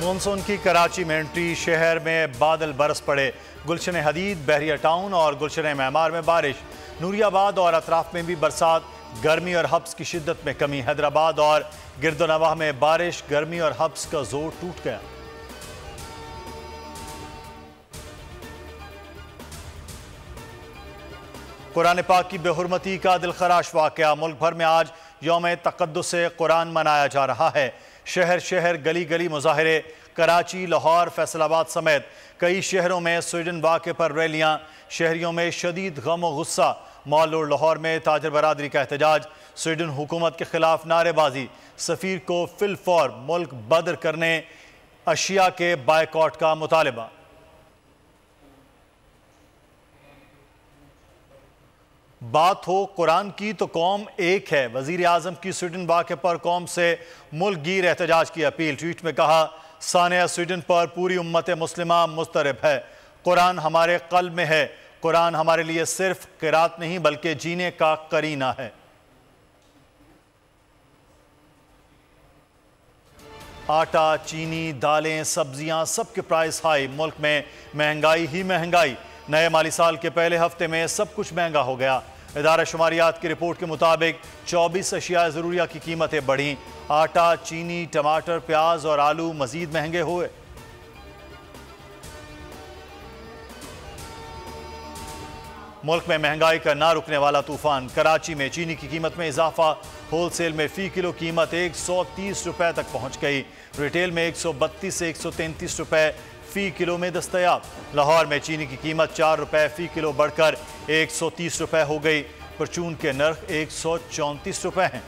Monsoon की कराची में entry, शहर में बादल बरस पड़े। गुलशन हदीद, बहरिया टाउन और गुलशन मैमार में बारिश। नूरियाबाद और अतराफ में भी बरसात। गर्मी और हब्स की शिद्दत में कमी। हैदराबाद और गिरदोनवाह में बारिश। गर्मी और हब्स का जोर टूट गया। कुरान पाक की बेहुरमती का दिलखराश वाकया। मुल्क भर में आज यौम तक़द्दुस कुरान मनाया जा रहा है। शहर शहर गली गली मुजाहिरे। कराची, लाहौर, फैसलाबाद समेत कई शहरों में स्वीडन वाक़े पर रैलियां। शहरियों में शदीद गम और गुस्सा। मॉल और लाहौर में ताजर बरादरी का एहतजाज। स्वीडन हुकूमत के खिलाफ नारेबाजी। सफ़ीर को फिलफौर मुल्क बदर करने, अशिया के बायकॉट का मुतालबा। बात हो कुरान की तो कौम एक है। वजीर आजम की स्वीडन वाक़े पर कौम से मुल्क गिर एहतजाज की अपील। ट्वीट में कहा, सानिया स्वीडन पर पूरी उम्मत मुस्लिमा मुस्तरब है। कुरान हमारे क़ल्ब में है। कुरान हमारे लिए सिर्फ क़िरात नहीं बल्कि जीने का करीना है। आटा, चीनी, दालें, सब्जियां सबके प्राइस हाई। मुल्क में महंगाई ही महंगाई। नए माली साल के पहले हफ्ते में सब कुछ महंगा हो गया। इदारा शुमारियात की रिपोर्ट के मुताबिक 24 अशिया ज़रूरिया की कीमतें बढ़ी। आटा, चीनी, टमाटर, प्याज और आलू मजीद महंगे हुए। मुल्क में महंगाई का ना रुकने वाला तूफान। कराची में चीनी की कीमत में इजाफा। होलसेल में फी किलो कीमत 130 रुपए तक पहुंच गई। रिटेल में 132 से 133 रुपए फी किलो में दस्तयाब। लाहौर में चीनी की कीमत 4 रुपए फी किलो बढ़कर 130 रुपए हो गई। परचून के नर्ख 134 रुपए हैं।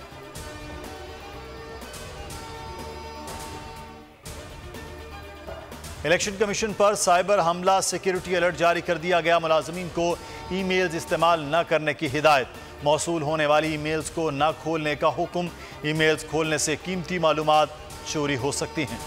इलेक्शन कमीशन पर साइबर हमला, सिक्योरिटी अलर्ट जारी कर दिया गया। मुलाजमीन को ईमेल्स इस्तेमाल न करने की हिदायत। मौसूल होने वाली ईमेल्स को न खोलने का हुक्म। ईमेल्स खोलने से कीमती मालूमात चोरी हो सकती हैं।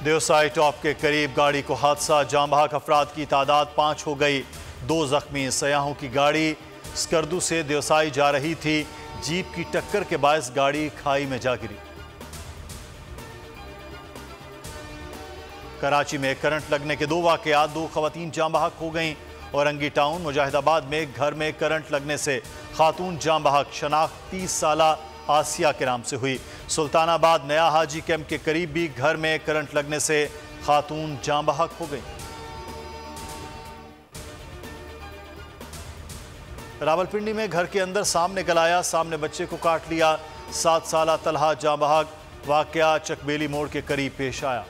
देवसाई टॉप के करीब गाड़ी को हादसा। जाम बहक अफराद की तादाद 5 हो गई। 2 जख्मी। सयाहों की गाड़ी स्कर्दू से देवसाई जा रही थी। जीप की टक्कर के बायस गाड़ी खाई में जा गिरी। कराची में करंट लगने के 2 वाकयात। 2 खवातीन जाम बहक हो गईं। औरंगी टाउन मुजाहिदाबाद में घर में करंट लगने से खातून जाम बहक। शनाख्त 30 साला आसिया के नाम से हुई। सुल्तानाबाद नया हाजी कैंप के करीब भी घर में करंट लगने से खातून जाम बहक हो गई। रावलपिंडी में घर के अंदर सांप निकल आया। सामने बच्चे को काट लिया। 7 साला तलहा जाम बहक। वाकया चकबेली मोड़ के करीब पेश आया।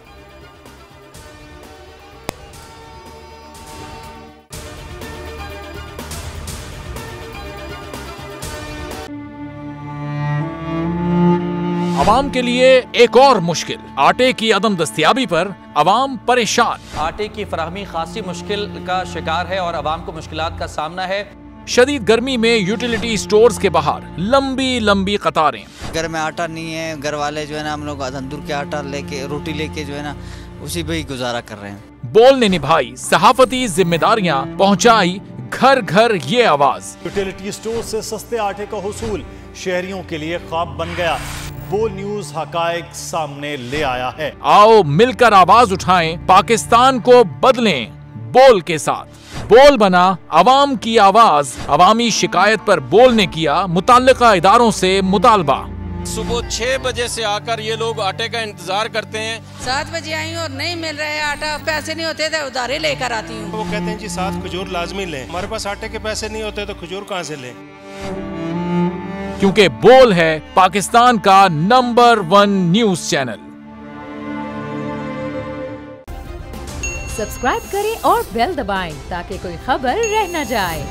अवाम के लिए एक और मुश्किल। आटे की अदम दस्तयाबी पर अवाम परेशान। आटे की फराहमी खासी मुश्किल का शिकार है और अवाम को मुश्किलात का सामना है। शदीद गर्मी में यूटिलिटी स्टोर्स के बाहर लंबी लंबी कतारें। घर में आटा नहीं है। घर वाले जो है ना, हम लोग तंदूर के आटा लेके, रोटी लेके जो है ना, उसी पे ही गुजारा कर रहे हैं। बोल ने निभाई सहाफती जिम्मेदारियां, पहुंचाई घर घर ये आवाज। यूटिलिटी स्टोर से सस्ते आटे का हुसूल शहरियों के लिए ख्वाब बन गया। बोल न्यूज हकायक सामने ले आया है। आओ मिलकर आवाज उठाएं, पाकिस्तान को बदलें बोल के साथ। बोल बना अवाम की आवाज। अवामी शिकायत पर बोल ने किया मुताल्लिका इदारों से मुतालबा। सुबह 6 बजे से आकर ये लोग आटे का इंतजार करते हैं। 7 बजे आई और नहीं मिल रहा है आटा। पैसे नहीं होते तो उधारे लेकर आती हूँ। वो कहते हैं जी 7 खजूर लाजमी लें। हमारे पास आटे के पैसे नहीं होते तो खजूर कहाँ से लें? क्योंकि बोल है पाकिस्तान का नंबर 1 न्यूज चैनल। सब्सक्राइब करें और बेल दबाएं ताकि कोई खबर रह न जाए।